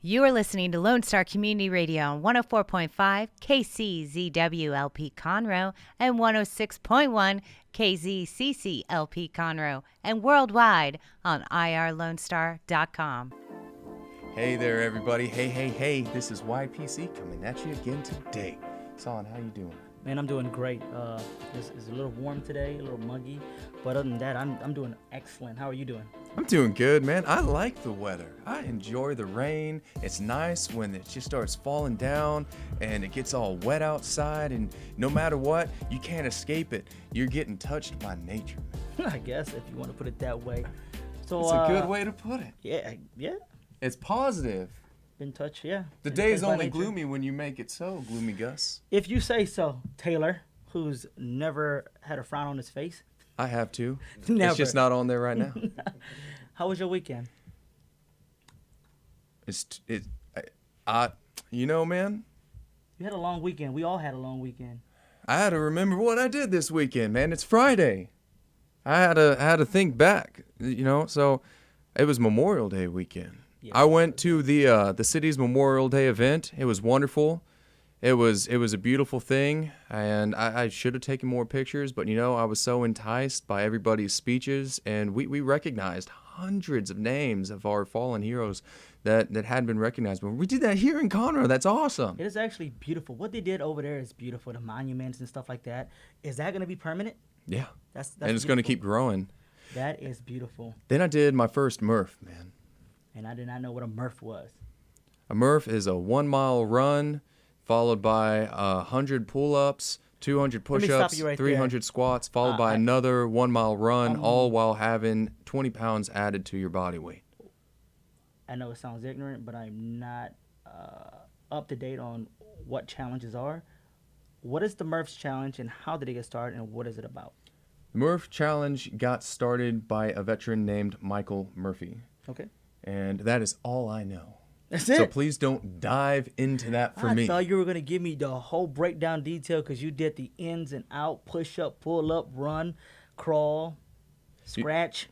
You are listening to Lone Star Community Radio on 104.5 KCZWLP Conroe and 106.1 KZCCLP Conroe and worldwide on irlonestar.com. Hey there, everybody. Hey. This is YPC coming at you again today. Son, how you doing? Man, I'm doing great. It's a little warm today, a little muggy. But other than that, I'm doing excellent. How are you doing? I'm doing good, man. I like the weather. I enjoy the rain. It's nice when it just starts falling down and it gets all wet outside. And no matter what, you can't escape it. You're getting touched by nature. I guess, if you want to put it that way. So It's a good way to put it. Yeah. It's positive. Been touched, yeah. The Been day's touched by only nature. gloomy when you make it so, Gloomy Gus. If you say so, Taylor, who's never had a frown on his face. I have to. Never. It's just not on there right now. How was your weekend? Man, You had a long weekend. We all had a long weekend. I had to remember what I did this weekend, man. It's Friday. I had to think back, so it was Memorial Day weekend. Yeah. I went to the city's Memorial Day event. It was wonderful. It was a beautiful thing, and I should have taken more pictures, but I was so enticed by everybody's speeches, and we recognized hundreds of names of our fallen heroes that hadn't been recognized. But we did that here in Conroe. That's awesome. It is actually beautiful. What they did over there is beautiful. The monuments and stuff like that. Is that going to be permanent? Yeah. That's And it's going to beautiful. keep growing. That is beautiful. Then I did my first Murph, man. And I did not know what a Murph was. A Murph is a 1-mile run followed by 100 pull-ups, 200 Let me stop push-ups, you right 300 squats, followed by another 1-mile run, all while having 20 pounds added to your body weight. I know it sounds ignorant, but I'm not up to date on what challenges are. What is the Murph's challenge, and how did it get started, and what is it about? The Murph Challenge got started by a veteran named Michael Murphy, Okay. and that is all I know. That's So it. please don't dive into that for I me. thought you were going to give me the whole breakdown detail because you did the ins and out, push up, pull up, run, crawl, scratch.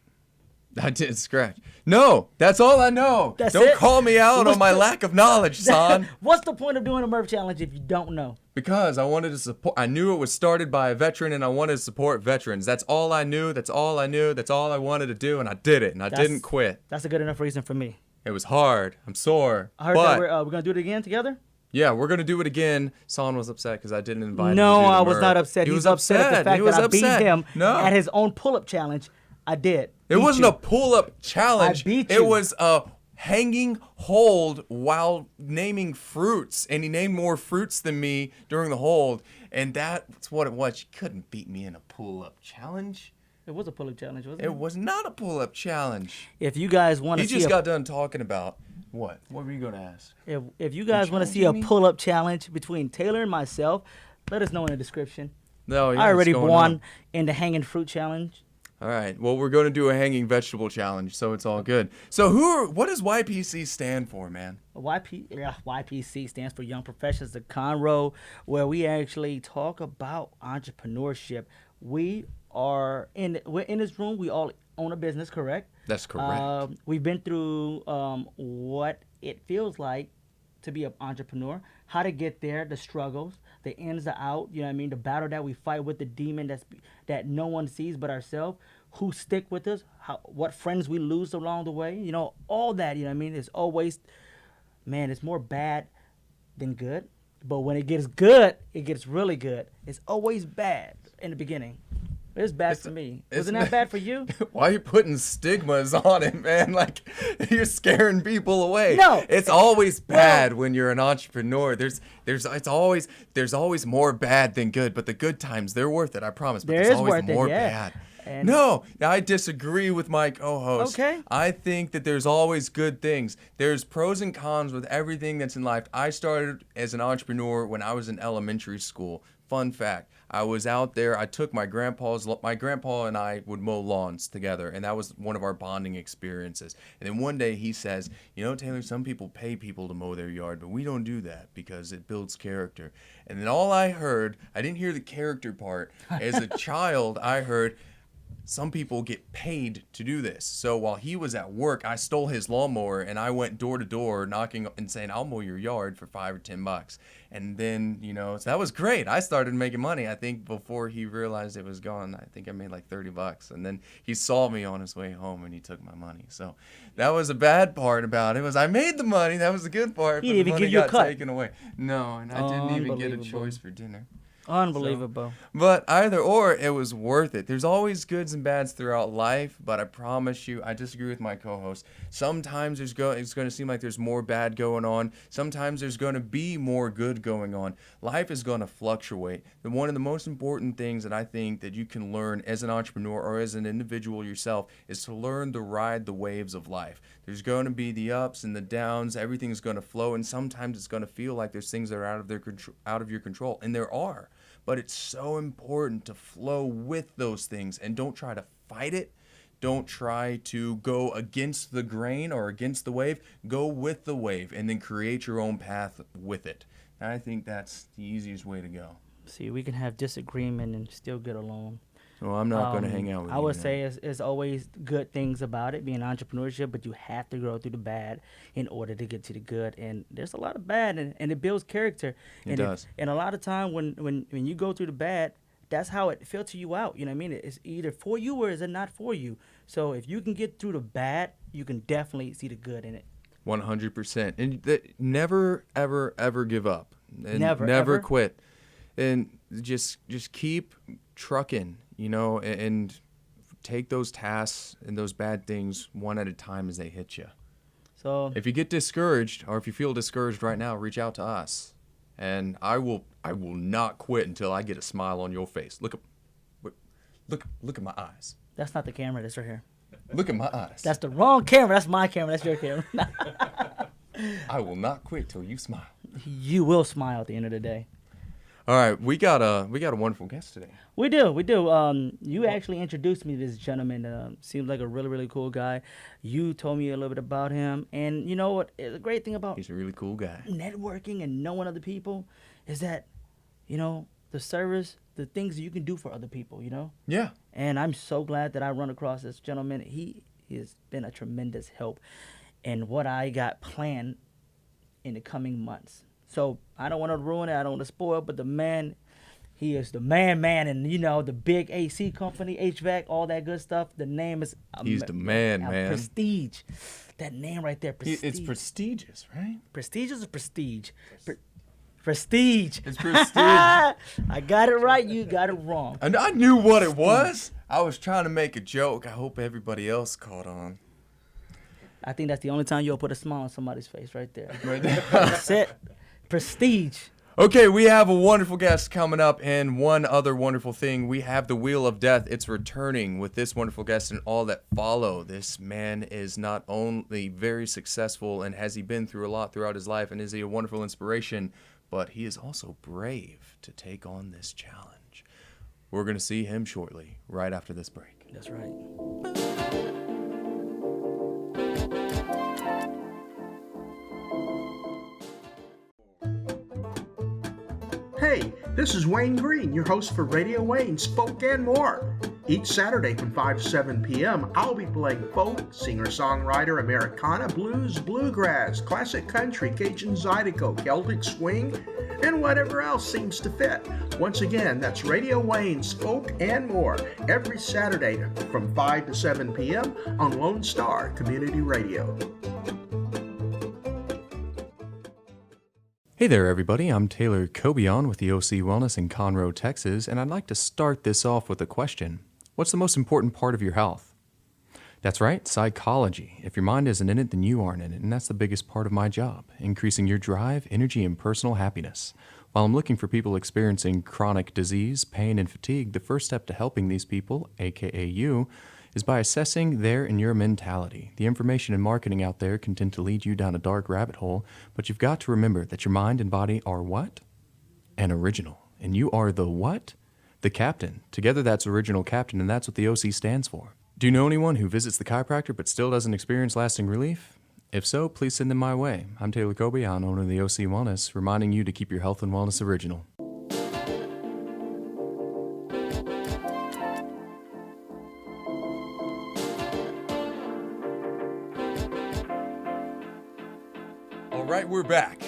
I did scratch. No, that's all I know. That's Don't it? call me out What's on my the- lack of knowledge, son. What's the point of doing a Murph challenge if you don't know? Because I wanted to support. I knew it was started by a veteran, and I wanted to support veterans. That's all I knew. That's all I knew. That's all I wanted to do, and I did it. And I didn't quit. That's a good enough reason for me. It was hard. I'm sore. I heard but that we're going to do it again together? yeah, we're gonna do it again. Son was upset because I didn't invite him. No, to do the I was Murph. not upset. He He's was upset at the fact He was that I beat upset. him No, at his own pull-up challenge. I did. it Beat wasn't you. a pull-up challenge. I beat It you. was a hanging hold while naming fruits, and he named more fruits than me during the hold, and that's what it was. You couldn't beat me in a pull-up challenge. It was a pull-up challenge, wasn't it? It was not a pull-up challenge. If you guys want to He see just a, got done talking about what? What were you gonna ask? if you guys want to see a challenging me? pull-up challenge between Taylor and myself, let us know in the description. No, yeah, I already what's going won on? in the hanging fruit challenge. All right. Well, we're going to do a hanging vegetable challenge, so it's all good. So what does YPC stand for, man? YPC stands for Young Professionals of Conroe, where we actually talk about entrepreneurship. We're in this room. We all own a business, correct? That's correct. We've been through what it feels like to be an entrepreneur, how to get there, the struggles, the ins, the out. You know what I mean? The battle that we fight with, the demon that no one sees but ourselves. Who stick with us? What friends we lose along the way? You know, all that. You know what I mean? It's always, man, it's more bad than good. But when it gets good, it gets really good. It's always bad in the beginning. It's bad for me. Wasn't that bad for you? Why are you putting stigmas on it, man? Like, you're scaring people away. No. It's always bad when you're an entrepreneur. There's always more bad than good, but the good times, they're worth it, I promise. But There there's is always worth it, more yeah. bad. And- No, I disagree with my co-host. Okay. I think that there's always good things. There's pros and cons with everything that's in life. I started as an entrepreneur when I was in elementary school. Fun fact, I was out there, I took my grandpa and I would mow lawns together, and that was one of our bonding experiences. And then one day he says, Taylor, some people pay people to mow their yard, but we don't do that because it builds character. And then all I heard, I didn't hear the character part, as a child I heard, some people get paid to do this. So while he was at work, I stole his lawnmower and I went door to door knocking and saying, I'll mow your yard for $5 or $10. And then, so that was great. I started making money. I think before he realized it was gone, I think I made like $30. And then he saw me on his way home and he took my money. So that was a bad part about it, was I made the money. That was the good part. He but didn't the even money give you a got cut. taken away. No, and I didn't even get a Unbelievable. choice for dinner. Unbelievable. But either or, it was worth it. There's always goods and bads throughout life, but I promise you, I disagree with my co-host. Sometimes it's going to seem like there's more bad going on. Sometimes there's going to be more good going on. Life is going to fluctuate. And one of the most important things that I think that you can learn as an entrepreneur or as an individual yourself is to learn to ride the waves of life. There's going to be the ups and the downs. Everything's going to flow, and sometimes it's going to feel like there's things that are out of your control, and there are. But it's so important to flow with those things and don't try to fight it. Don't try to go against the grain or against the wave. Go with the wave and then create your own path with it. And I think that's the easiest way to go. See, we can have disagreement and still get along. So I'm not going to hang out with you. I would say there's always good things about it, being entrepreneurship, but you have to go through the bad in order to get to the good. And there's a lot of bad, and it builds character. It does. And a lot of time when you go through the bad, that's how it filters you out. You know what I mean? It's either for you or is it not for you. So if you can get through the bad, you can definitely see the good in it. 100%. And never, ever, ever give up. And Never, never ever? quit. And just keep trucking, and take those tasks and those bad things one at a time as they hit you. So If you get discouraged, or if you feel discouraged right now, reach out to us. And I will not quit until I get a smile on your face. Look at my eyes. that's not the camera. That's right here. Look at my eyes. That's the wrong camera. That's my camera. That's your camera. I will not quit till you smile. You will smile at the end of the day. All right, we got a wonderful guest today. We do. You actually introduced me to this gentleman. Seems like a really, really cool guy. You told me a little bit about him. And you know what? The great thing about He's a really cool guy. networking and knowing other people is that, the service, the things that you can do for other people, Yeah. And I'm so glad that I run across this gentleman. He has been a tremendous help in what I got planned in the coming months. So I don't want to ruin it. I don't want to spoil, but the man, he is the man, and the big AC company, HVAC, all that good stuff. The name is He's the man. Prestige. That name right there, Prestige. It's prestigious, right? Prestigious or prestige? Prestige. It's prestige. I got it right. You got it wrong. And I knew what it was. I was trying to make a joke. I hope everybody else caught on. I think that's the only time you'll put a smile on somebody's face right there. Right there. That's it. Prestige. Okay, we have a wonderful guest coming up, and one other wonderful thing, we have the Wheel of Death. It's returning with this wonderful guest and all that follow. This man is not only very successful, and has he been through a lot throughout his life, and is he a wonderful inspiration, but he is also brave to take on this challenge. We're going to see him shortly, right after this break. That's right. Hey, this is Wayne Green, your host for Radio Wayne, Spoke and More. Each Saturday from 5 to 7 p.m., I'll be playing folk, singer-songwriter, Americana, blues, bluegrass, classic country, Cajun Zydeco, Celtic swing, and whatever else seems to fit. Once again, that's Radio Wayne, Spoke and More, every Saturday from 5 to 7 p.m. on Lone Star Community Radio. Hey there, everybody. I'm Taylor Cobian with the OC Wellness in Conroe, Texas, and I'd like to start this off with a question. What's the most important part of your health? That's right, psychology. If your mind isn't in it, then you aren't in it, and that's the biggest part of my job, increasing your drive, energy, and personal happiness. While I'm looking for people experiencing chronic disease, pain, and fatigue, the first step to helping these people, aka you, is by assessing their and your mentality. The information and marketing out there can tend to lead you down a dark rabbit hole, but you've got to remember that your mind and body are what? An original. And you are the what? The captain. Together that's original captain, and that's what the OC stands for. Do you know anyone who visits the chiropractor but still doesn't experience lasting relief? If so, please send them my way. I'm Taylor Cobian, owner of the OC Wellness, reminding you to keep your health and wellness original. right, we're back.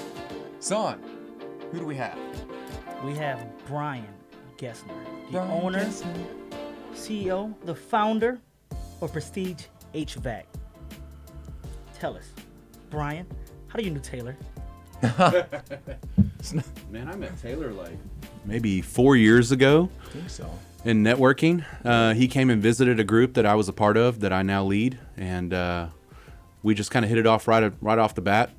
Son, who do we have? We have Brian Gesner, the Brian owner, Gesner. CEO, the founder of Prestige HVAC. Tell us, Brian, how do you know Taylor? Man, I met Taylor like maybe 4 years ago I think so. in networking. He came and visited a group that I was a part of that I now lead, and we just kind of hit it off right off the bat.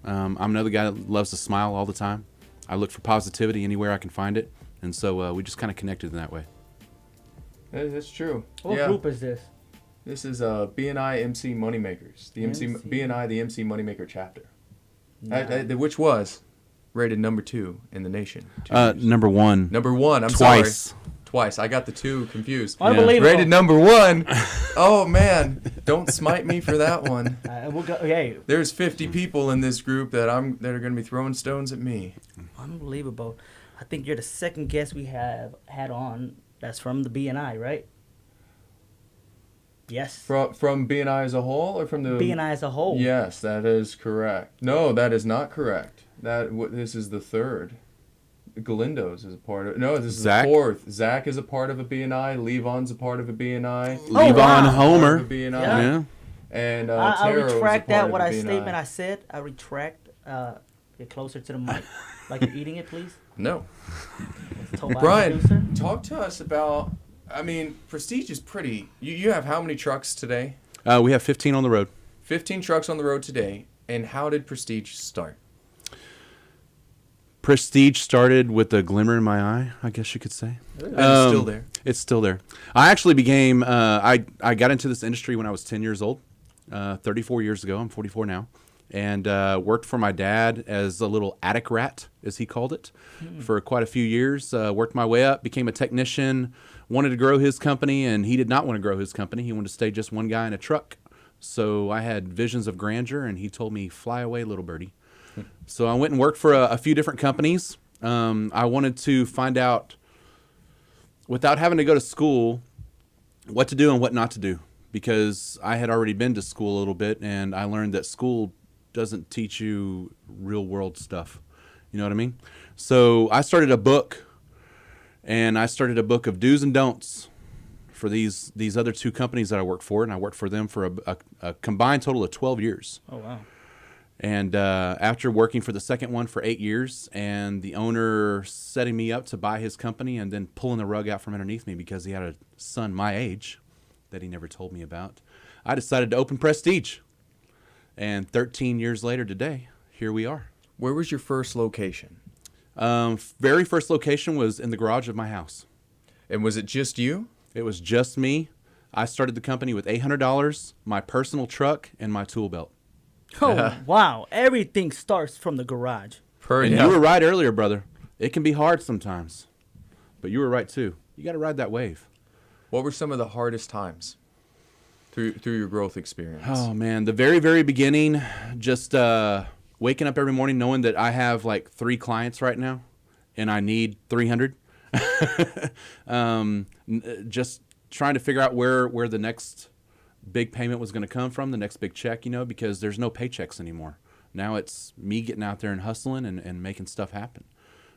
I'm another guy that loves to smile all the time. I look for positivity anywhere I can find it, and so we just kind of connected in that way. That's true. What yeah. group is this? This is BNI MC Moneymakers. The BNI, the MC Moneymaker chapter. Which was rated number 2 in the nation. Number one. Number 1, I'm Twice. sorry. Twice. I got the 2 confused. Unbelievable. Rated number 1. Oh, man. Don't smite me for that one. We'll go, hey, There's 50 people in this group that are going to be throwing stones at me. unbelievable. I think you're the second guest we have had on that's from the BNI, right? Yes. From BNI as a whole or from the... BNI as a whole. Yes, that is correct. No, that is not correct. This is the 3rd. Galindo's is a part of... No, this is Zach? the 4th. Zach is a part of a BNI. Levon's a part of a BNI. Levon wow. Homer. Part of a BNI. Yeah. And I Taro is a retract part that. of What a I BNI. statement I said. I retract. Get closer to the mic, like you're eating it, please. No. Told by the Brian, producer. talk to us about... I mean, Prestige is pretty... You have how many trucks today? We have 15 on the road. 15 trucks on the road today. And how did Prestige start? Prestige started with a glimmer in my eye, I guess you could say. And it's still there. It's still there. I actually became, I got into this industry when I was 10 years old, 34 years ago. I'm 44 now. And worked for my dad as a little attic rat, as he called it, for quite a few years. Worked my way up, became a technician, wanted to grow his company, and he did not want to grow his company. He wanted to stay just one guy in a truck. So I had visions of grandeur, and he told me, fly away, little birdie. So I went and worked for a few different companies. I wanted to find out, without having to go to school, what to do and what not to do, because I had already been to school a little bit, and I learned that school doesn't teach you real world stuff. You know what I mean? So I started a book, and I started a book of do's and don'ts for these other 2 companies that I worked for, and I worked for them for a combined total of 12 years. Oh wow. And after working for the second one for 8 years, and the owner setting me up to buy his company and then pulling the rug out from underneath me because he had a son my age that he never told me about, I decided to open Prestige. And 13 years later today, here we are. Where was your first location? Very first location was in the garage of my house. And was it just you? It was just me. I started the company with $800, my personal truck, and my tool belt. Oh wow. Everything starts from the garage. And you were right earlier, brother. It can be hard sometimes. But you were right, too. You got to ride that wave. What were some of the hardest times through your growth experience? Oh, man. The very, very beginning, just waking up every morning knowing that I have like 3 clients right now and I need 300. Just trying to figure out where the next big payment was going to come from, the next big check, because there's no paychecks anymore. Now it's me getting out there and hustling and making stuff happen.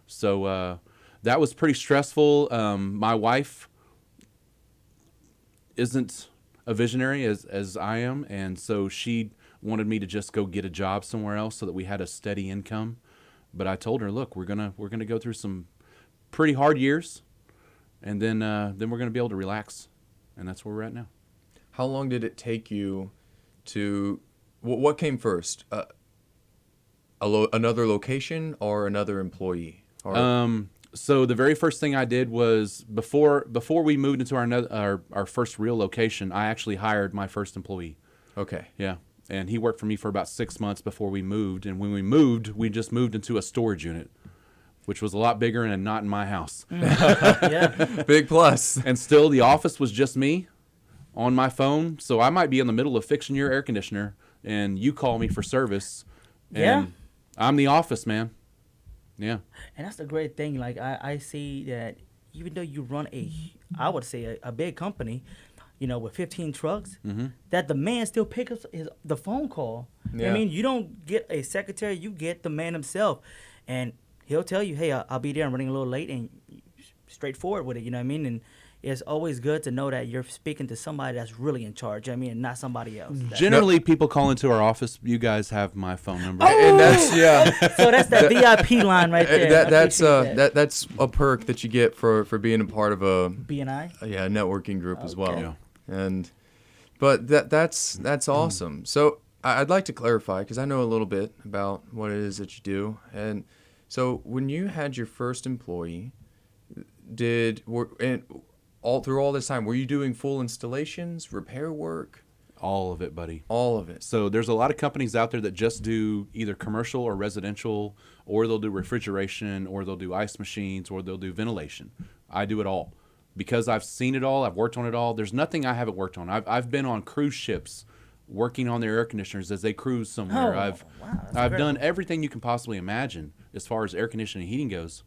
So that was pretty stressful. My wife isn't a visionary as I am, and so she wanted me to just go get a job somewhere else so that we had a steady income. But I told her, look, we're gonna go through some pretty hard years, and then we're gonna be able to relax, and that's where we're at now. How long did it take you to? What came first? Another location or another employee? So the very first thing I did was before we moved into our first real location, I actually hired my first employee. Okay. Yeah, and he worked for me for about 6 months before we moved. And when we moved, we just moved into a storage unit, which was a lot bigger and not in my house. Yeah. Big plus. And still, the office was just me on my phone. So I might be in the middle of fixing your air conditioner, and you call me for service. And Yeah. I'm the office man. Yeah. And that's the great thing. Like I see that even though you run I would say a big company, with 15 trucks, that the man still picks up the phone call. Yeah. I mean, you don't get a secretary, you get the man himself. And he'll tell you, hey, I'll be there. I'm running a little late, and straightforward with it, you know what I mean? And it's always good to know that you're speaking to somebody that's really in charge, I mean, and not somebody else. Generally, people call into our office. You guys have my phone number. And that's So that's that VIP line right there. that's that. that's a perk that you get for being a part of a BNI? networking group as well. Yeah. And but that's awesome. So I'd like to clarify, because I know a little bit about what it is that you do. And so when you had your first employee, all through all this time, were you doing full installations, repair work? All of it, buddy. All of it. So there's a lot of companies out there that just do either commercial or residential, or they'll do refrigeration, or they'll do ice machines, or they'll do ventilation. I do it all because I've seen it all. I've worked on it all. There's nothing I haven't worked on. I've been on cruise ships working on their air conditioners as they cruise somewhere. Wow, I've done everything you can possibly imagine as far as air conditioning and heating goes.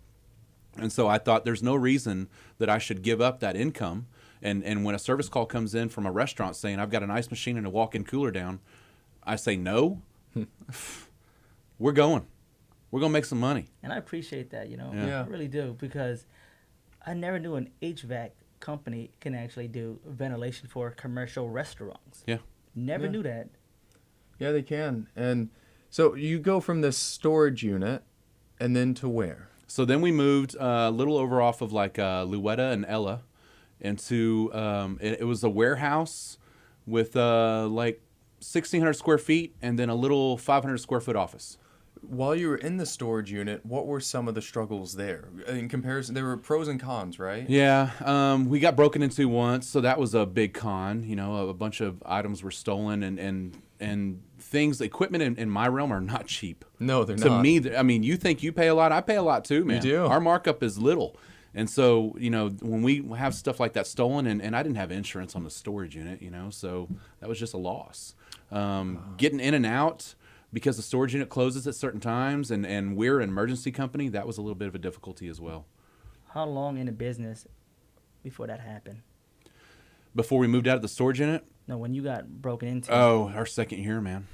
And so I thought there's no reason that I should give up that income. And when a service call comes in from a restaurant saying, I've got an ice machine and a walk-in cooler down, I say, no, we're going. We're going to make some money. And I appreciate that, Yeah. I really do, because I never knew an HVAC company can actually do ventilation for commercial restaurants. Yeah. Never knew that. Yeah, they can. And so you go from this storage unit and then to where? So then we moved a little over off of like Luetta and Ella into, it was a warehouse with like 1,600 square feet and then a little 500 square foot office. While you were in the storage unit, what were some of the struggles there? In comparison, there were pros and cons, right? Yeah, we got broken into once, so that was a big con. A bunch of items were stolen, and things, equipment in my realm are not cheap. No, they're To not. me, I mean, you think you pay a lot, I pay a lot too, man. You do. Our markup is little. And so, when we have stuff like that stolen, and I didn't have insurance on the storage unit, so that was just a loss. Getting in and out, because the storage unit closes at certain times, and we're an emergency company, that was a little bit of a difficulty as well. How long in the business before that happened? Before we moved out of the storage unit? No, when you got broken into. Oh, our second year, man.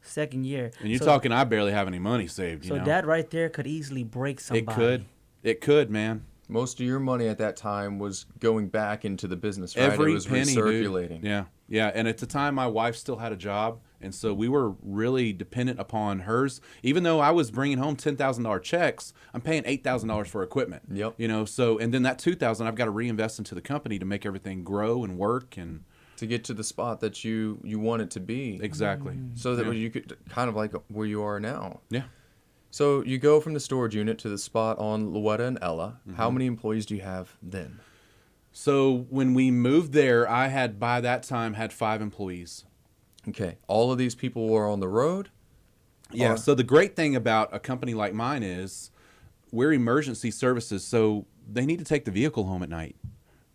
Second year. And you're talking, I barely have any money saved. So that right there could easily break somebody. It could, man. Most of your money at that time was going back into the business, right? Every it was penny, recirculating. Dude. Yeah. And at the time, my wife still had a job, and so we were really dependent upon hers. Even though I was bringing home $10,000 checks, I'm paying $8,000 for equipment. Yep. So and then that $2,000 I've got to reinvest into the company to make everything grow and work and to get to the spot that you want it to be. exactly. So that you could kind of like where you are now. Yeah. So you go from the storage unit to the spot on Luetta and Ella. How many employees do you have then? So when we moved there, I had by that time had 5 employees. Okay. All of these people were on the road? Yeah. Or- So the great thing about a company like mine is we're emergency services, so they need to take the vehicle home at night,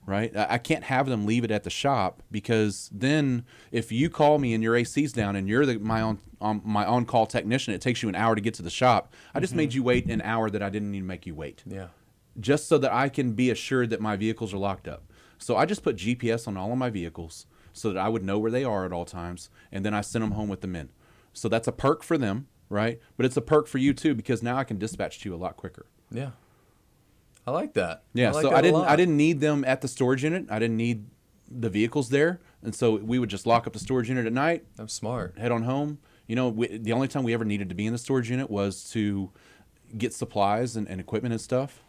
right? I can't have them leave it at the shop, because then if you call me and your AC's down and you're my on-call technician, it takes you an hour to get to the shop. I just made you wait an hour that I didn't need to make you wait. Yeah. Just so that I can be assured that my vehicles are locked up. So I just put GPS on all of my vehicles so that I would know where they are at all times, and then I send them home with the men. So that's a perk for them, right? But it's a perk for you too, because now I can dispatch to you a lot quicker. Yeah. I like that. Yeah, like so that a lot. I didn't need them at the storage unit. I didn't need the vehicles there, and so we would just lock up the storage unit at night, That's smart. head on home. The only time we ever needed to be in the storage unit was to get supplies and equipment and stuff.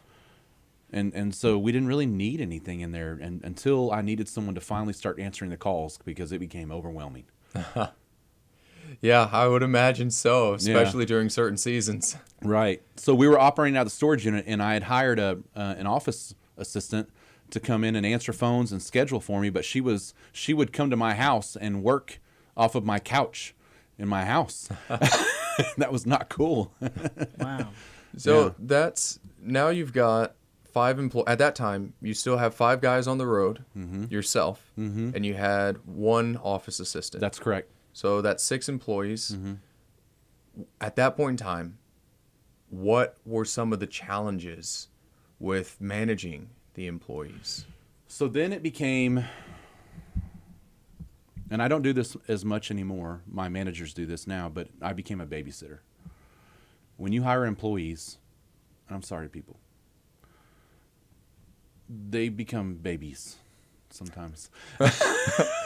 And so we didn't really need anything in there until I needed someone to finally start answering the calls, because it became overwhelming. Yeah, I would imagine so, especially during certain seasons. Right. So we were operating out of the storage unit, and I had hired an office assistant to come in and answer phones and schedule for me, but she would come to my house and work off of my couch in my house. That was not cool. Wow. So that's, now you've got 5 employees. At that time, you still have 5 guys on the road, yourself, and you had 1 office assistant. That's correct. So that's 6 employees. At that point in time, what were some of the challenges with managing the employees? So then it became, And I don't do this as much anymore. My managers do this now, but I became a babysitter. When you hire employees, and I'm sorry, people, they become babies sometimes.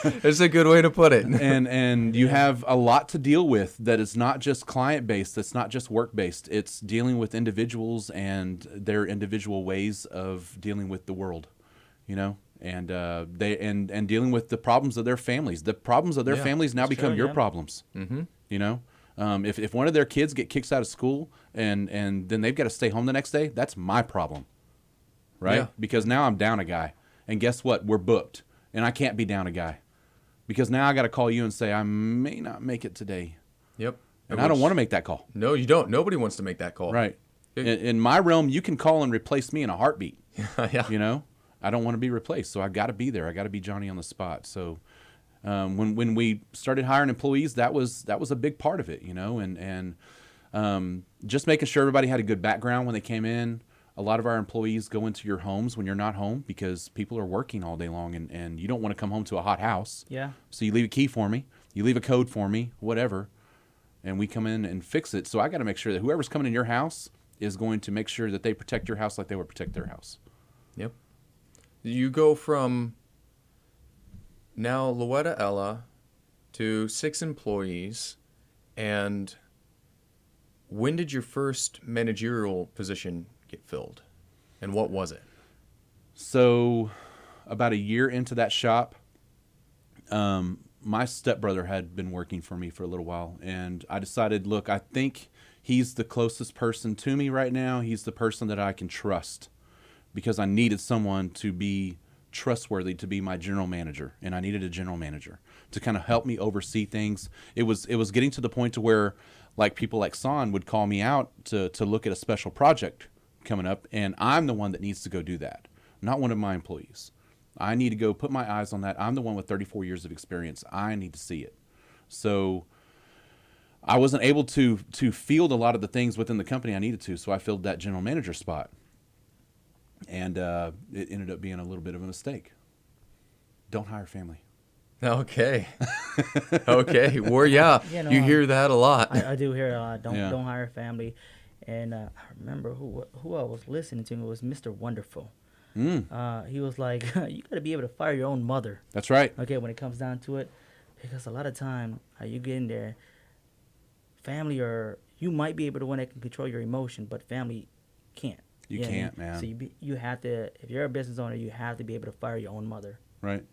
It's a good way to put it. And you have a lot to deal with that is not just client-based, that's not just work-based. It's dealing with individuals and their individual ways of dealing with the world, you know? And and dealing with the problems of their families. The problems of their families now become your problems. Mm-hmm. You know, if one of their kids get kicked out of school and then they've got to stay home the next day, that's my problem, right? Yeah. Because now I'm down a guy, and guess what? We're booked, and I can't be down a guy, because now I got to call you and say I may not make it today. Yep. And I don't want to make that call. No, you don't. Nobody wants to make that call. Right. In my realm, you can call and replace me in a heartbeat. Yeah. You know. I don't want to be replaced, so I got to be there. I got to be Johnny on the spot. So when we started hiring employees, that was a big part of it, you know, and just making sure everybody had a good background when they came in. A lot of our employees go into your homes when you're not home because people are working all day long, and you don't want to come home to a hot house. Yeah. So you leave a key for me, you leave a code for me, whatever, and we come in and fix it. So I got to make sure that whoever's coming in your house is going to make sure that they protect your house like they would protect their house. Yep. You go from now Louetta Ella to 6 employees, and when did your first managerial position get filled, and what was it? So about a year into that shop, my stepbrother had been working for me for a little while, and I decided, look, I think he's the closest person to me right now. He's the person that I can trust, because I needed someone to be trustworthy to be my general manager, and I needed a general manager to kind of help me oversee things. It was getting to the point to where, like, people like Son would call me out to look at a special project coming up, and I'm the one that needs to go do that, not one of my employees. I need to go put my eyes on that. I'm the one with 34 years of experience. I need to see it. So I wasn't able to field a lot of the things within the company I needed to, so I filled that general manager spot. And it ended up being a little bit of a mistake. Don't hire family. Okay. Okay. Well, yeah, you hear that a lot. I do hear don't hire family. And I remember who I was listening to. It was Mr. Wonderful. He was like, you got to be able to fire your own mother. That's right. Okay, when it comes down to it. Because a lot of time, you get in there, family, or you might be able to one that can control your emotion, but family can't. You can't, man. So you have to, if you're a business owner, you have to be able to fire your own mother. Right.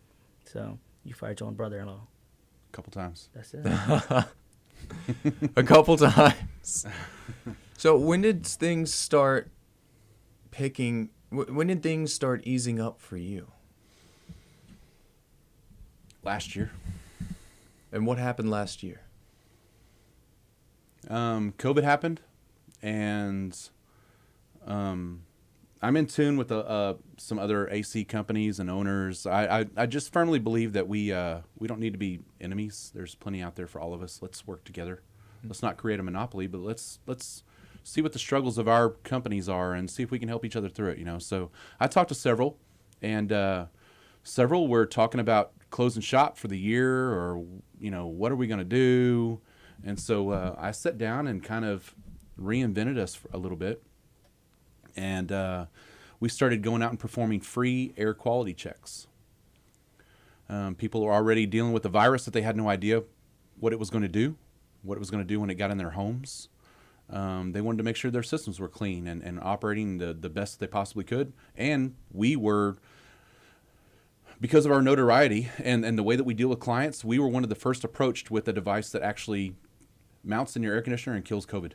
So you fired your own brother-in-law. A couple times. That's it. A couple times. So when did things start when did things start easing up for you? Last year. And what happened last year? COVID happened, and I'm in tune with some other AC companies and owners. I just firmly believe that we don't need to be enemies. There's plenty out there for all of us. Let's work together. Let's not create a monopoly, but let's see what the struggles of our companies are and see if we can help each other through it. You know, so I talked to several, and several were talking about closing shop for the year, or what are we going to do? And so I sat down and kind of reinvented us for a little bit. And we started going out and performing free air quality checks. People were already dealing with the virus that they had no idea what it was going to do, what it was going to do when it got in their homes. They wanted to make sure their systems were clean and operating the best they possibly could. And we were, because of our notoriety and the way that we deal with clients, we were one of the first approached with a device that actually mounts in your air conditioner and kills COVID,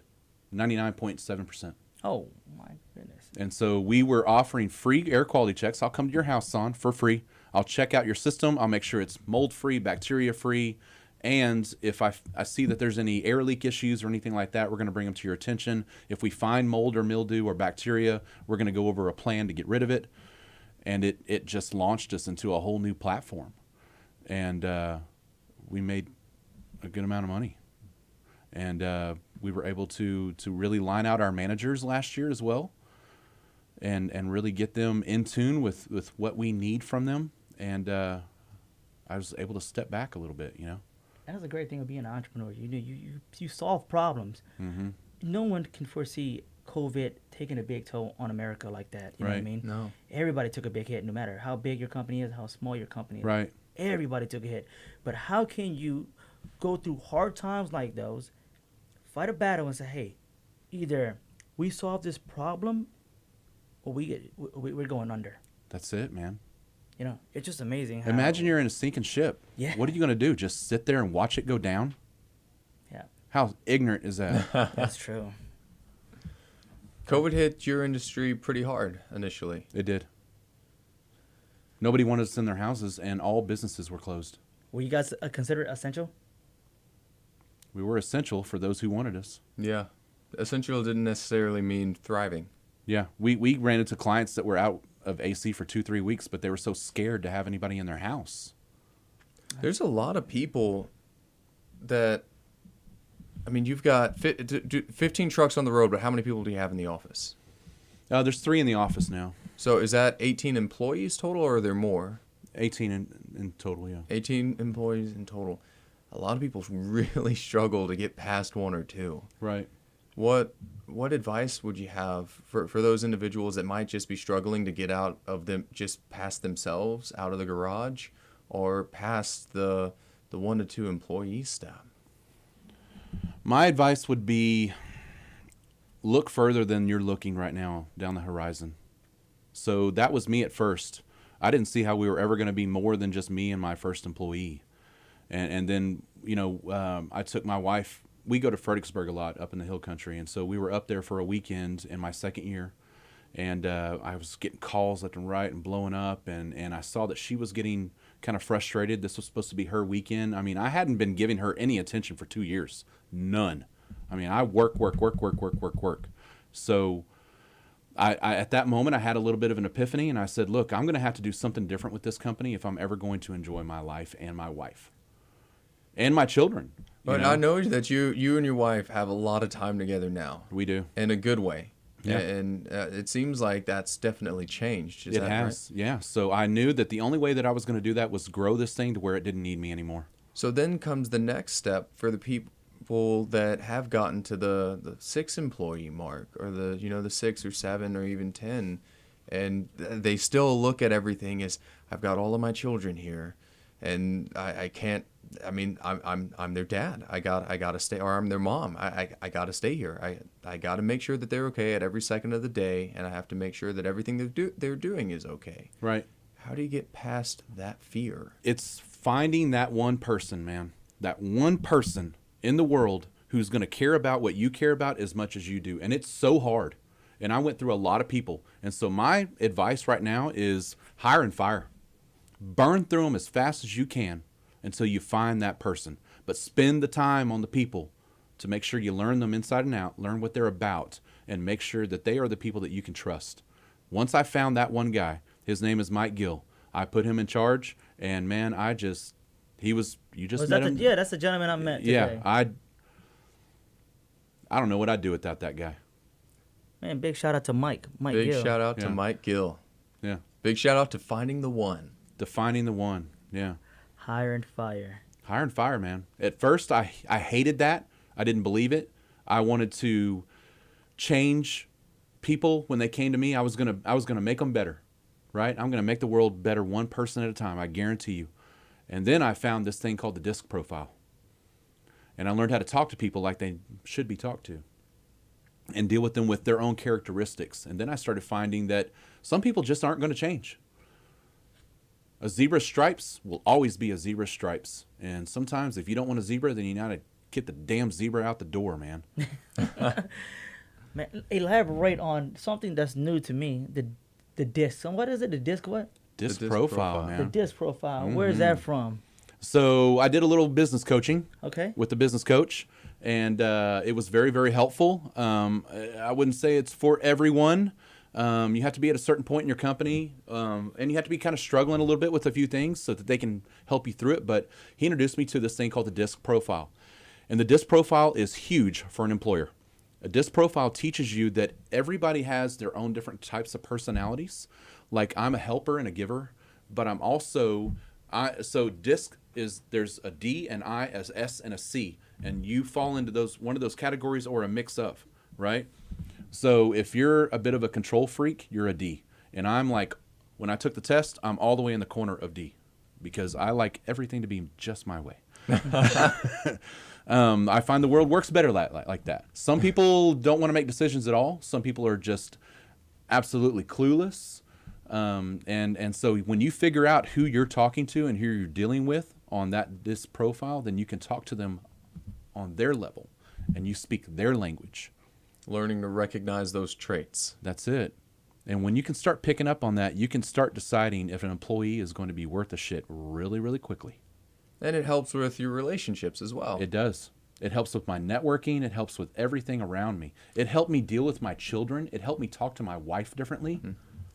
99.7%. Oh, my goodness. And so we were offering free air quality checks. I'll come to your house, Son, for free. I'll check out your system. I'll make sure it's mold-free, bacteria-free. And if I see that there's any air leak issues or anything like that, we're going to bring them to your attention. If we find mold or mildew or bacteria, we're going to go over a plan to get rid of it. And it just launched us into a whole new platform. And we made a good amount of money. And we were able to really line out our managers last year as well, and really get them in tune with what we need from them. And I was able to step back a little bit, you know. That's a great thing of being an entrepreneur. You solve problems. Mm-hmm. No one can foresee COVID taking a big toll on America like that. You know what I Right. mean? No. Everybody took a big hit, no matter how big your company is, how small your company is. Right. Everybody took a hit. But how can you go through hard times like those, fight a battle and say, hey, either we solve this problem or we're going under. That's it, man. You know, it's just amazing how... Imagine you're in a sinking ship. Yeah. What are you going to do? Just sit there and watch it go down? Yeah, How ignorant is that? that's true. COVID hit your industry pretty hard initially. It did. Nobody wanted us in their houses, and all businesses were closed. Were you guys considered essential? We were essential for those who wanted us. Yeah. Essential didn't necessarily mean thriving. Yeah, we ran into clients that were out of AC for 2-3 weeks, but they were so scared to have anybody in their house. There's a lot of people that, I mean, you've got 15 trucks on the road, but how many people do you have in the office? There's 3 in the office now. So is that 18 employees total, or are there more? 18 in total, yeah. 18 employees in total. A lot of people really struggle to get past 1 or 2. Right. What advice would you have for those individuals that might just be struggling to get out of them, just past themselves, out of the garage, or past the 1 to 2 employee step? My advice would be look further than you're looking right now down the horizon. So that was me at first. I didn't see how we were ever going to be more than just me and my first employee. And then, you know, I took my wife. We go to Fredericksburg a lot up in the hill country. And so we were up there for a weekend in my second year. And I was getting calls left and right and blowing up. And I saw that she was getting kind of frustrated. This was supposed to be her weekend. I mean, I hadn't been giving her any attention for 2 years. None. I mean, I work. So I at that moment, I had a little bit of an epiphany. And I said, look, I'm going to have to do something different with this company if I'm ever going to enjoy my life and my wife and my children. But I know that you and your wife have a lot of time together now. We do. In a good way. Yeah. And it seems like that's definitely changed. Is It that has, right? yeah. So I knew that the only way that I was going to do that was grow this thing to where it didn't need me anymore. So then comes the next step for the people that have gotten to the 6 employee mark, or the 6 or 7 or even 10, and they still look at everything as, I've got all of my children here, and I can't. I mean, I'm their dad. I gotta stay, or I'm their mom. I gotta stay here. I gotta make sure that they're okay at every second of the day, and I have to make sure that everything they're doing is okay. Right. How do you get past that fear? It's finding that one person, man. That one person in the world who's going to care about what you care about as much as you do. And it's so hard. And I went through a lot of people. And so my advice right now is hire and fire. Burn through them as fast as you can until you find that person. But spend the time on the people to make sure you learn them inside and out, learn what they're about, and make sure that they are the people that you can trust. Once I found that one guy, his name is Mike Gill. I put him in charge, and man, you just met him. Yeah, that's the gentleman I met today. Yeah, I don't know what I'd do without that guy. Man, big shout out to Mike Big Gill. shout out to Yeah. Mike Gill. Yeah, Big shout out to finding the one. defining the one. Yeah, Hire and fire. hire and fire, man. At first, I hated that. I didn't believe it. I wanted to change people when they came to me. I was gonna make them better, right? I'm gonna make the world better one person at a time. I guarantee you. And then I found this thing called the DISC profile, and I learned how to talk to people like they should be talked to, and deal with them with their own characteristics. And then I started finding that some people just aren't going to change. A zebra stripes will always be a zebra stripes. And sometimes if you don't want a zebra, then you got to get the damn zebra out the door, man. Man, elaborate on something that's new to me. The disc. And what is it? The disc what? DISC DISC profile, profile. man. The disc profile. Where is that from? So I did a little business coaching Okay. with the business coach, and it was very, very helpful. I wouldn't say it's for everyone. You have to be at a certain point in your company, and you have to be kind of struggling a little bit with a few things so that they can help you through it. But he introduced me to this thing called the DISC profile. And the DISC profile is huge for an employer. A DISC profile teaches you that everybody has their own different types of personalities. Like I'm a helper and a giver, but I'm So DISC is, there's a D, an I, as S, and a C, and you fall into one of those categories or a mix of, right? So if you're a bit of a control freak, you're a D. And I'm like, when I took the test, I'm all the way in the corner of D because I like everything to be just my way. I find the world works better like that. Some people don't want to make decisions at all. Some people are just absolutely clueless. And so when you figure out who you're talking to and who you're dealing with on this profile, then you can talk to them on their level and you speak their language. Learning to recognize those traits. That's it. And when you can start picking up on that, you can start deciding if an employee is going to be worth a shit really, really quickly. And it helps with your relationships as well. It does. It helps with my networking. It helps with everything around me. It helped me deal with my children. It helped me talk to my wife differently.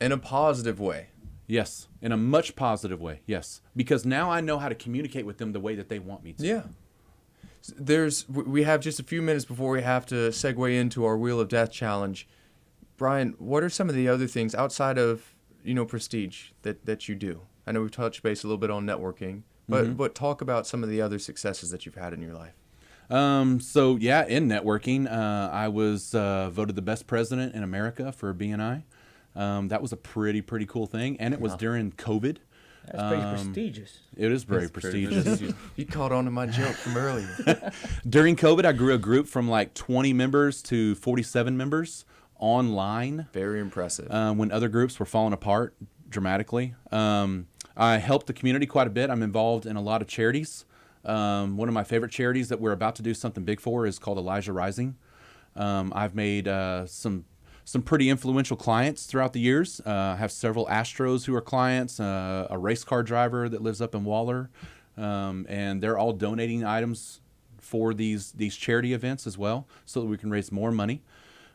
In a positive way. Yes. In a much positive way. Yes. Because now I know how to communicate with them the way that they want me to. Yeah. We have just a few minutes before we have to segue into our Wheel of Death challenge. Brian, what are some of the other things outside of, prestige that you do? I know we've touched base a little bit on networking, but talk about some of the other successes that you've had in your life. So yeah, in networking, I was voted the best president in America for BNI. That was a pretty cool thing, and it was during COVID. That's pretty prestigious. It is very prestigious. You caught on to my joke from earlier. During COVID, I grew a group from like 20 members to 47 members online. Very impressive. When other groups were falling apart dramatically. I helped the community quite a bit. I'm involved in a lot of charities. One of my favorite charities that we're about to do something big for is called Elijah Rising. I've made some pretty influential clients throughout the years. I have several Astros who are clients, a race car driver that lives up in Waller, and they're all donating items for these charity events as well so that we can raise more money.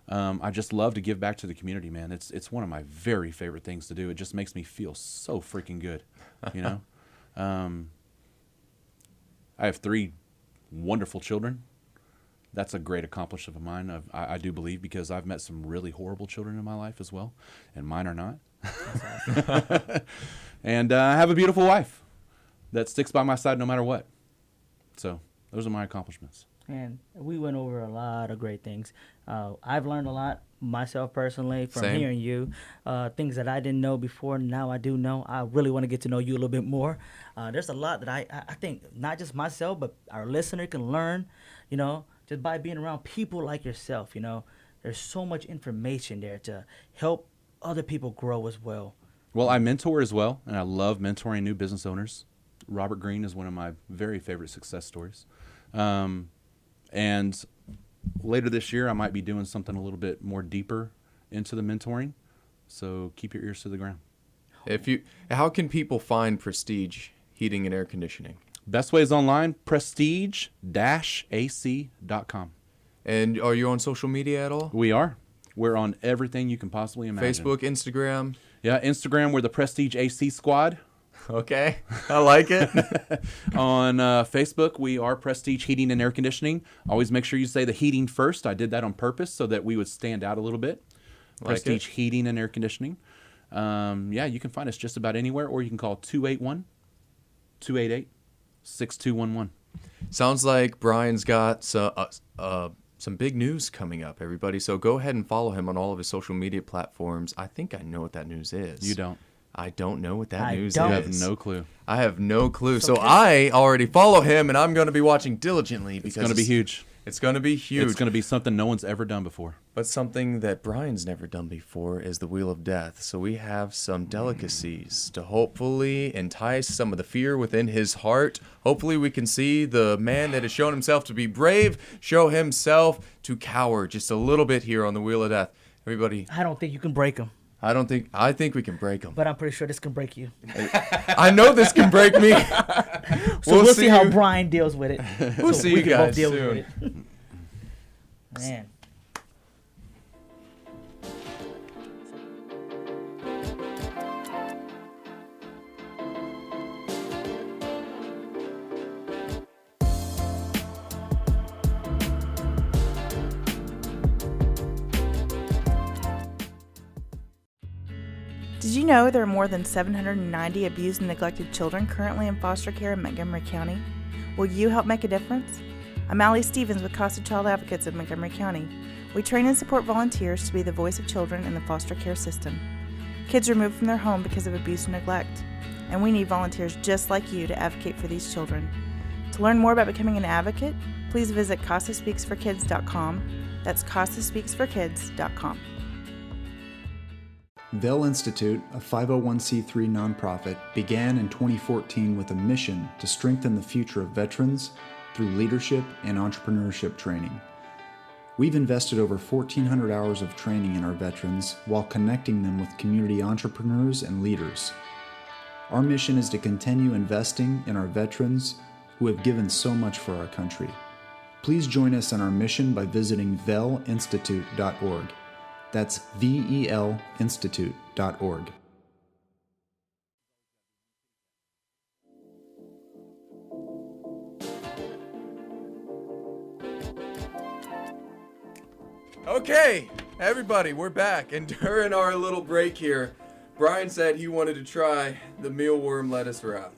I just love to give back to the community, man. It's one of my very favorite things to do. It just makes me feel so freaking good, I have 3 wonderful children. That's a great accomplishment of mine, I do believe, because I've met some really horrible children in my life as well, and mine are not. And I have a beautiful wife that sticks by my side no matter what. So those are my accomplishments. And we went over a lot of great things. I've learned a lot myself personally from Same. hearing you. Things that I didn't know before, now I do know. I really want to get to know you a little bit more. There's a lot that I think not just myself, but our listener can learn, just by being around people like yourself. There's so much information there to help other people grow as well. Well, I mentor as well, and I love mentoring new business owners. Robert Greene is one of my very favorite success stories. And later this year, I might be doing something a little bit more deeper into the mentoring. So keep your ears to the ground. How can people find Prestige Heating and Air Conditioning? Best way is online, prestige-ac.com. And are you on social media at all? We are. We're on everything you can possibly imagine. Facebook, Instagram? Yeah, Instagram, we're the Prestige AC Squad. Okay, I like it. On Facebook, we are Prestige Heating and Air Conditioning. Always make sure you say the heating first. I did that on purpose so that we would stand out a little bit. Prestige Heating and Air Conditioning. You can find us just about anywhere, or you can call 281-288-6211. Sounds like Brian's got some big news coming up, everybody. So go ahead and follow him on all of his social media platforms. I think I know what that news is. You don't. I don't know what that news is. You have no clue. I have no clue. So I already follow him, and I'm going to be watching diligently because it's going to be huge. It's going to be huge. It's going to be something no one's ever done before. But something that Brian's never done before is the Wheel of Death. So we have some delicacies to hopefully entice some of the fear within his heart. Hopefully we can see the man that has shown himself to be brave show himself to cower just a little bit here on the Wheel of Death. Everybody. I don't think you can break them. I think we can break him. But I'm pretty sure this can break you. I know this can break me. So we'll see how Brian deals with it. We'll see you guys deal soon. with it. Man. Did you know there are more than 790 abused and neglected children currently in foster care in Montgomery County? Will you help make a difference? I'm Allie Stevens with Casa Child Advocates of Montgomery County. We train and support volunteers to be the voice of children in the foster care system. Kids removed from their home because of abuse and neglect. And we need volunteers just like you to advocate for these children. To learn more about becoming an advocate, please visit CasaSpeaksForKids.com. That's CasaSpeaksForKids.com. Vell Institute, a 501c3 nonprofit, began in 2014 with a mission to strengthen the future of veterans through leadership and entrepreneurship training. We've invested over 1,400 hours of training in our veterans while connecting them with community entrepreneurs and leaders. Our mission is to continue investing in our veterans who have given so much for our country. Please join us in our mission by visiting vellinstitute.org. That's VELinstitute.org. Okay, everybody, we're back. And during our little break here, Brian said he wanted to try the mealworm lettuce wrap.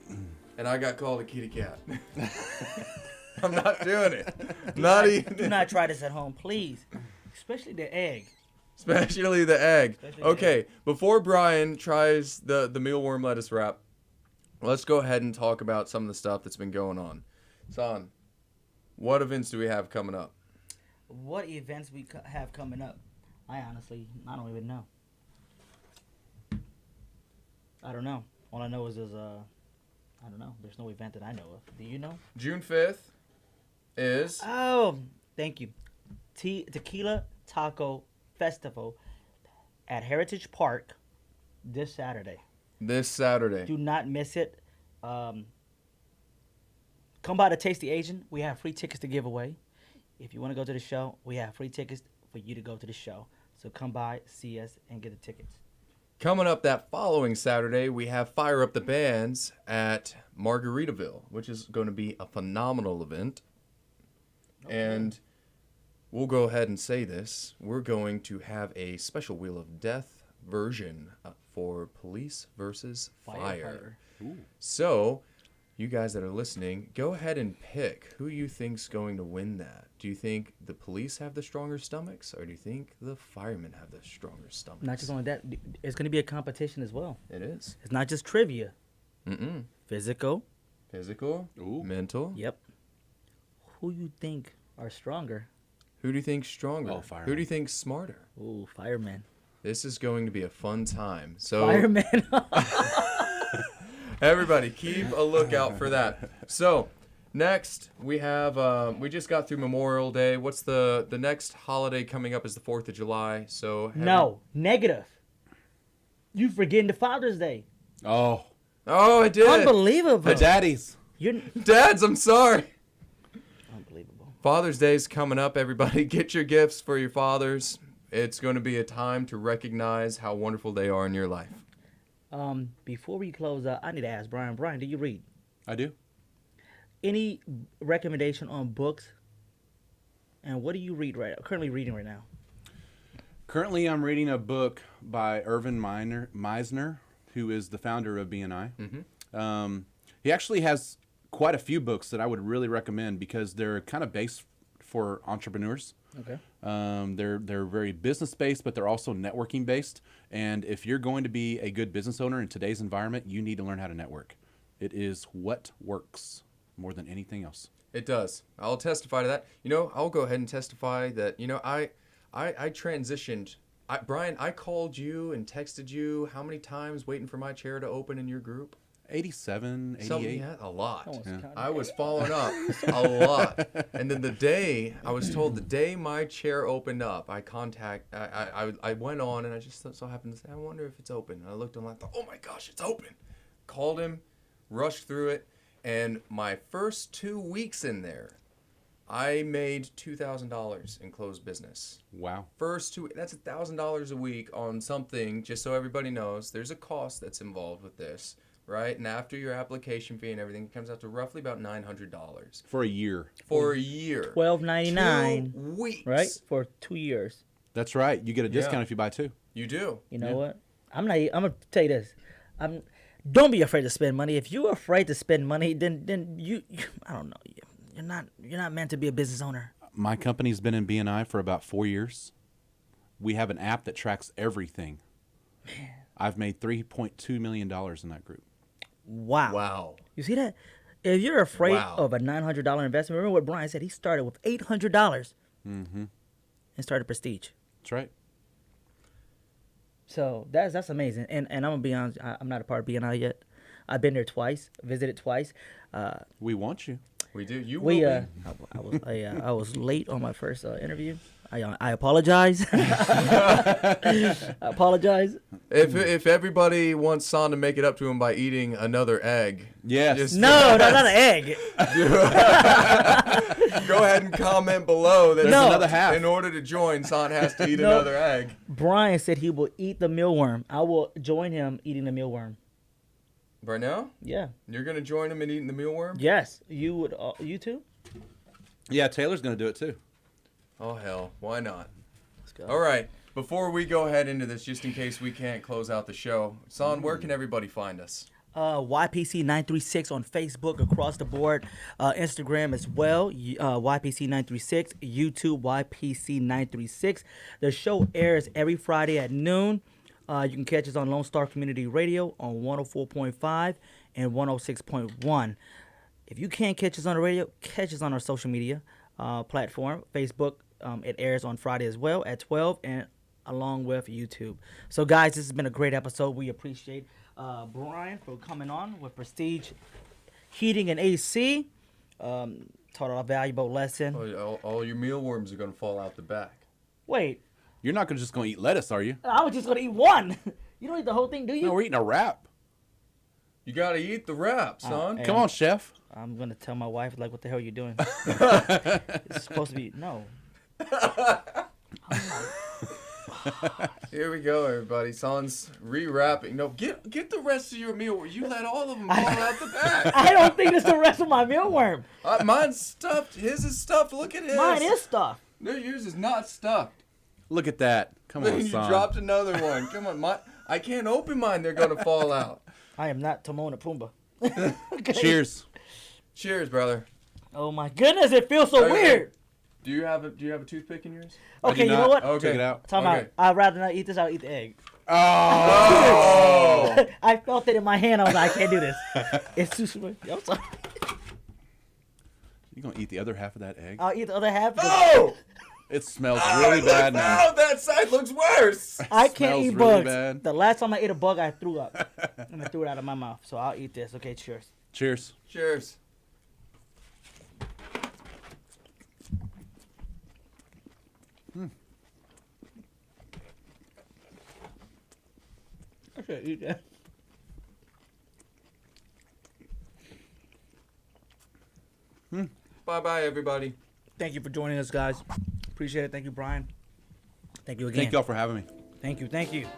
And I got called a kitty cat. I'm not doing it. Do not try this at home, please. Especially the egg. Especially the egg. Okay, before Brian tries the mealworm lettuce wrap, let's go ahead and talk about some of the stuff that's been going on. Son, what events do we have coming up? What events we have coming up? I don't even know. I don't know. All I know is there's I don't know. There's no event that I know of. Do you know? June 5th is... Oh, thank you. Tequila Taco Festival at Heritage Park this Saturday. This Saturday. Do not miss it. Come by to Taste the Asian. We have free tickets to give away. If you want to go to the show, we have free tickets for you to go to the show. So come by, see us, and get the tickets. Coming up that following Saturday, we have Fire Up the Bands at Margaritaville, which is going to be a phenomenal event. Okay. And we'll go ahead and say this. We're going to have a special Wheel of Death version for Police versus Fire. So, you guys that are listening, go ahead and pick who you think's going to win that. Do you think the police have the stronger stomachs, or do you think the firemen have the stronger stomachs? Not just only that, it's going to be a competition as well. It is. It's not just trivia. Physical. Ooh. Mental. Yep. Who you think are stronger? Who do you think's stronger? Oh, firemen. Who do you think's smarter? Ooh, firemen. This is going to be a fun time. So firemen. Everybody, keep a lookout for that. So, next we have we just got through Memorial Day. What's the next holiday coming up is the 4th of July. So negative. You forgetting the Father's Day. Oh, I did. Unbelievable. the daddies. Dads, I'm sorry. Unbelievable. Father's Day is coming up, everybody. Get your gifts for your fathers. It's going to be a time to recognize how wonderful they are in your life. Before we close out, I need to ask Brian. Brian, do you read? I do. Any recommendation on books? And what do you currently reading right now? Currently, I'm reading a book by Irvin Meisner, who is the founder of BNI. Mm-hmm. He actually has quite a few books that I would really recommend because they're kind of based for entrepreneurs. Okay. They're very business based, but they're also networking based. And if you're going to be a good business owner in today's environment, you need to learn how to network. It is what works more than anything else. It does. I'll testify to that. I'll go ahead and testify that, I transitioned. Brian, I called you and texted you how many times waiting for my chair to open in your group? 87, 88. A lot. Yeah. I was following up a lot. And then I was told the day my chair opened up, I went on and I just so happened to say, I wonder if it's open. And I looked online and thought, oh my gosh, it's open. Called him, rushed through it. And my first 2 weeks in there, I made $2,000 in closed business. Wow. First that's $1,000 a week on something, just so everybody knows, there's a cost that's involved with this. Right, and after your application fee and everything, it comes out to roughly about $900 for a year. For a year, $12.99. 2 weeks, right, for 2 years. That's right. You get a discount if you buy two. You do. You know what? I'm gonna tell you this. Don't be afraid to spend money. If you're afraid to spend money, then you I don't know. You're not meant to be a business owner. My company's been in BNI for about 4 years. We have an app that tracks everything. Man. I've made $3.2 million in that group. Wow. Wow. You see that? If you're afraid Wow. of a $900 investment, remember what Brian said? He started with $800 and started Prestige. That's right. So that's amazing. And I'm gonna be honest, I'm not a part of BNI yet. I've been there twice, visited twice. We want you. We do. You will We be. I was late on my first interview. I apologize. I apologize. If everybody wants Son to make it up to him by eating another egg, Yes. No, not an egg. go ahead and comment below that There's another half. in order to join, Son has to eat another egg. Brian said he will eat the mealworm. I will join him eating the mealworm. Right now? Yeah. You're going to join him in eating the mealworm? Yes. You would. You too. Yeah, Taylor's going to do it too. Oh, hell. Why not? Let's go. All right. Before we go ahead into this, just in case we can't close out the show, Son, where can everybody find us? YPC936 on Facebook across the board, Instagram as well, YPC936, YouTube YPC936. The show airs every Friday at noon. You can catch us on Lone Star Community Radio on 104.5 and 106.1. If you can't catch us on the radio, catch us on our social media platform, Facebook. It airs on Friday as well at 12 and along with YouTube. So, guys, this has been a great episode. We appreciate Brian for coming on with Prestige Heating and AC. Taught a valuable lesson. All your mealworms are going to fall out the back. Wait, You're not just going to eat lettuce, are you? I was just going to eat one. You don't eat the whole thing, do you? No, we're eating a wrap. You got to eat the wrap, Son. hey. Come on, chef. I'm going to tell my wife, like, what the hell are you doing? It's supposed to be, no. Here we go, everybody. Son's re-wrapping. No, get the rest of your meal. You let all of them fall out the back. I don't think it's the rest of my mealworm. Mine's stuffed. His is stuffed. Look at his. Mine is stuffed. No, yours is not stuffed. Look at that. Come on, You son. dropped another one. Come on, I can't open mine. They're gonna fall out. I am not Timon and Pumbaa. Cheers. Cheers, brother. Oh my goodness, it feels so Okay. weird. Do you have a toothpick in yours? Okay, you not. know what? Okay. Check it out. Time Okay. out. I'd rather not eat this. I'll eat the egg. Oh! I felt it in my hand. I was like, I can't do this. It's too sweet. I'm sorry. You going to eat the other half of that egg? I'll eat the other half. Oh! It smells really bad now. Oh, that side looks worse. I can't smells eat really bugs. bad. The last time I ate a bug, I threw up. And I threw it out of my mouth. So I'll eat this. Okay, cheers. Cheers. Cheers. I should eat that. Bye-bye, everybody. Thank you for joining us, guys. Appreciate it. Thank you, Brian. Thank you again. Thank y'all for having me. Thank you. Thank you.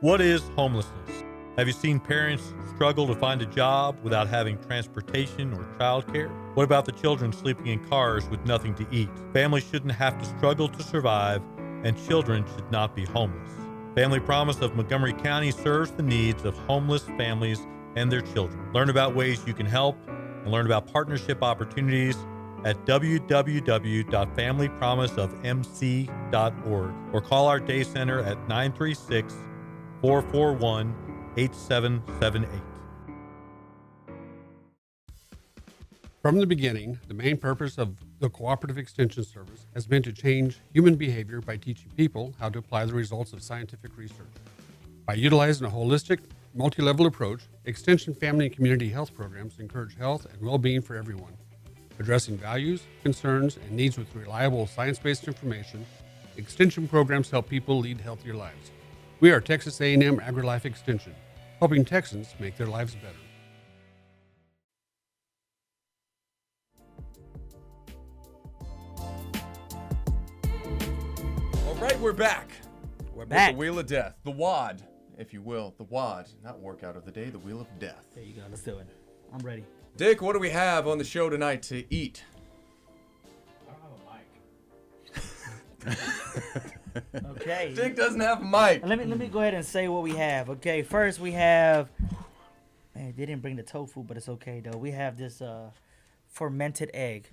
What is homelessness? Have you seen parents struggle to find a job without having transportation or childcare? What about the children sleeping in cars with nothing to eat? Families shouldn't have to struggle to survive, and children should not be homeless. Family Promise of Montgomery County serves the needs of homeless families and their children. Learn about ways you can help and learn about partnership opportunities at www.familypromiseofmc.org or call our day center at 936-441-8778. From the beginning, the main purpose of the Cooperative Extension Service has been to change human behavior by teaching people how to apply the results of scientific research. By utilizing a holistic, multi-level approach, Extension family and community health programs encourage health and well-being for everyone. Addressing values, concerns, and needs with reliable science-based information, Extension programs help people lead healthier lives. We are Texas A&M AgriLife Extension, helping Texans make their lives better. All right, we're back. We're With back. the Wheel of Death. The WAD, if you will. The WAD. Not workout of the day, the Wheel of Death. There you go. Let's do it. I'm ready. Dick, what do we have on the show tonight to eat? I don't have a mic. Okay. Jake doesn't have a mic. Let me go ahead and say what we have. Okay, first we have. Man, they didn't bring the tofu, but it's okay though. We have this fermented egg.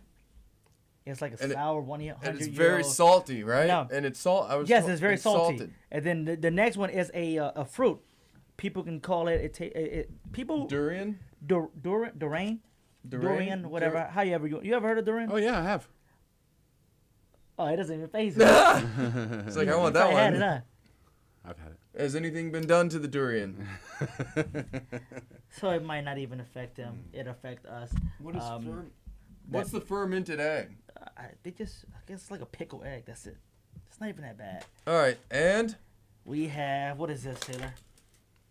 It's like a And sour 100 And it's year very old. salty, right? No. And it's salt. Yes, it's very salty. salted. And then the next one is a fruit. People can call it people Durian. durian, whatever. How you ever heard of durian? Oh yeah, I have. Oh, it doesn't even phase it. It's like I want that Probably had it, one. huh? I've had it. Has anything been done to the durian? So it might not even affect them. It affect us. What's the fermented egg? I guess it's like a pickle egg. That's it. It's not even that bad. All right, and We have, what is this, Taylor?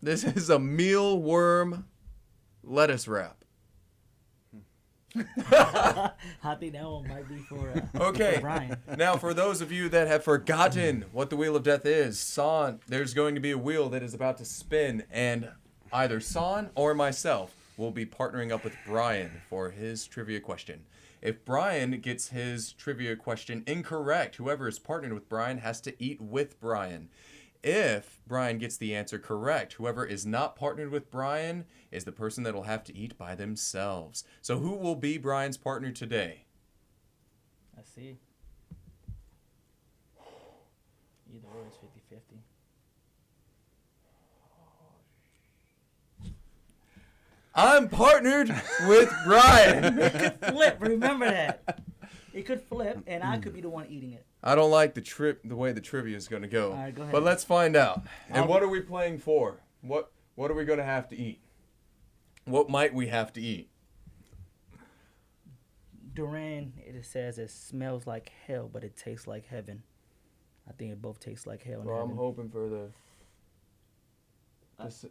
this is a mealworm lettuce wrap. I think that one might be for Okay. for Brian. Now, for those of you that have forgotten what the Wheel of Death is, there's going to be a wheel that is about to spin, and either San or myself will be partnering up with Brian for his trivia question. If Brian gets his trivia question incorrect, whoever is partnered with Brian has to eat with Brian. If Brian gets the answer correct, whoever is not partnered with Brian is the person that will have to eat by themselves. So who will be Brian's partner today? Let's see. Either or is 50-50. I'm partnered with Brian. It could flip. Remember that. It could flip, and I could be the one eating it. I don't like the way the trivia is going to go. All right, go ahead. But let's find out. And what are we playing for? What are we going to have to eat? What might we have to eat? Duran, it says it smells like hell, but it tastes like heaven. I think it both tastes like hell and Well, heaven. I'm hoping for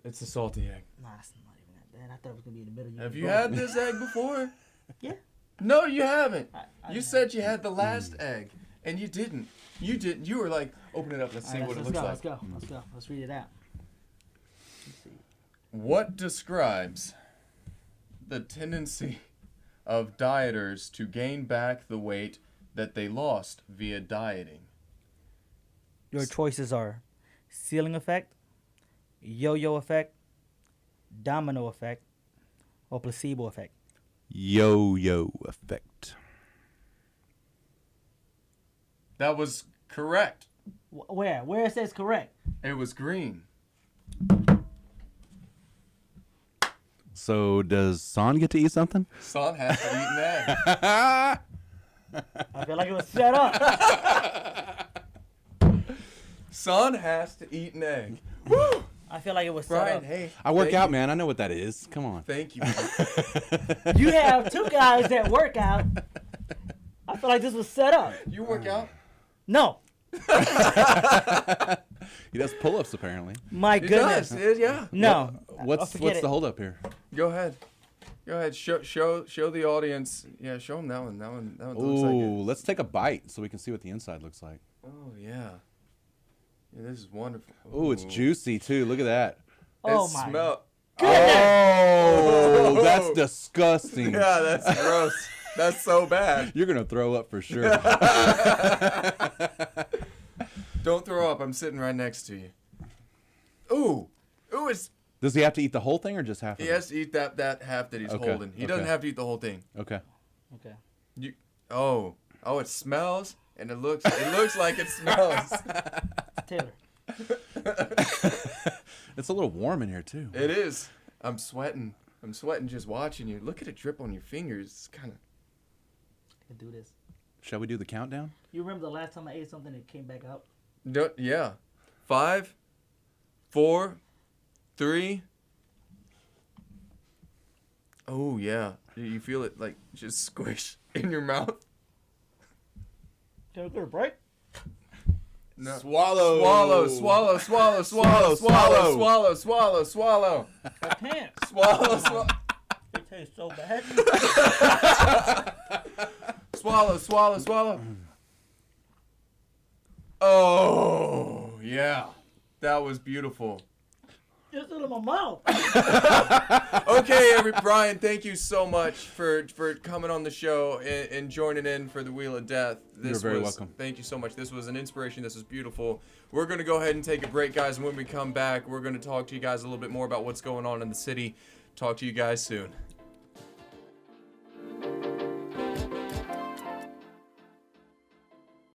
it's a salty egg. Nah, it's not even that bad. I thought it was going to be in the middle. Have you had this egg before? Yeah. No, you haven't. I You said you had the last egg, and you didn't. You didn't. You were like, open it up. Let's see All right, what it let's looks go, like. Let's go. Let's read it out. Let's see. What describes the tendency of dieters to gain back the weight that they lost via dieting? Your choices are ceiling effect, yo-yo effect, domino effect, or placebo effect. Yo-yo effect. That was correct. Where? Where it says correct? It was green. So does San get to eat something? Son has to eat an egg. I feel like it was set up. Son has to eat an egg. Woo! I feel like it was set Brian, up. hey. I work thank out, you. man. I know what that is. Come on. Thank you. You have two guys that work out. I feel like this was set up. You work out? No. He does pull-ups apparently. My He goodness. does, yeah. No. What's forget it. the holdup here? Go ahead. Go ahead. Show the audience. Yeah, show them that one. That one looks like Ooh, it. let's take a bite so we can see what the inside looks like. Oh yeah. Yeah, this is wonderful. Ooh, it's juicy too. Look at that. Oh It my. smell. Oh, that's disgusting. Yeah, that's gross. That's so bad. You're gonna throw up for sure. Don't throw up. I'm sitting right next to you. Ooh, it's. Does he have to eat the whole thing or just half of He has to eat that half that he's Okay, holding. He doesn't okay. have to eat the whole thing. it? Okay. Okay. Oh, it smells and it looks like it smells. Taylor. It's a little warm in here too. It is. I'm sweating. I'm sweating just watching you. Look at it drip on your fingers. It's kind of. I can do this. Shall we do the countdown? You remember the last time I ate something that came back out? Yeah. 5, 4, 3. Oh yeah. You feel it like just squish in your mouth. Can I get a break? No. Swallow. Swallow. I can't. Swallow. It tastes so bad. Swallow. Oh, yeah. That was beautiful. Just out of my mouth. Okay, Brian, thank you so much for coming on the show and joining in for the Wheel of Death. You're very welcome. Thank you so much. This was an inspiration. This was beautiful. We're going to go ahead and take a break, guys, and when we come back, we're going to talk to you guys a little bit more about what's going on in the city. Talk to you guys soon.